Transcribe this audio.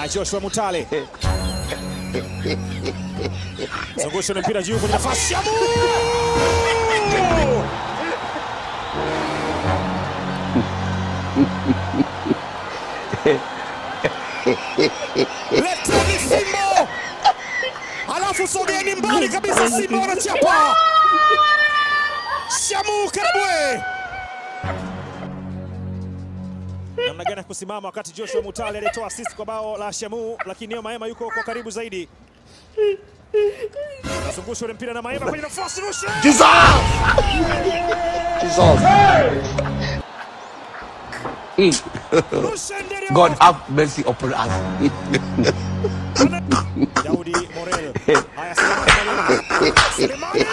Joshua Mutale. Zungusha na mpira juu kwenye nafasi. Shamu! Leteni Simba! Alafu sogeni mbali kabisa, Simba wanachapa. Shamu Karabwe. Namna gani kusimama wakati Joshua Mutale alitoa assist kwa bao la Shamu, lakini Neo Maema yuko kwa karibu zaidi. Nazungusha ule mpira na Maema kwenye nafasi. Jesus! God have mercy upon us. Daudi Morel. Haya, Selemani.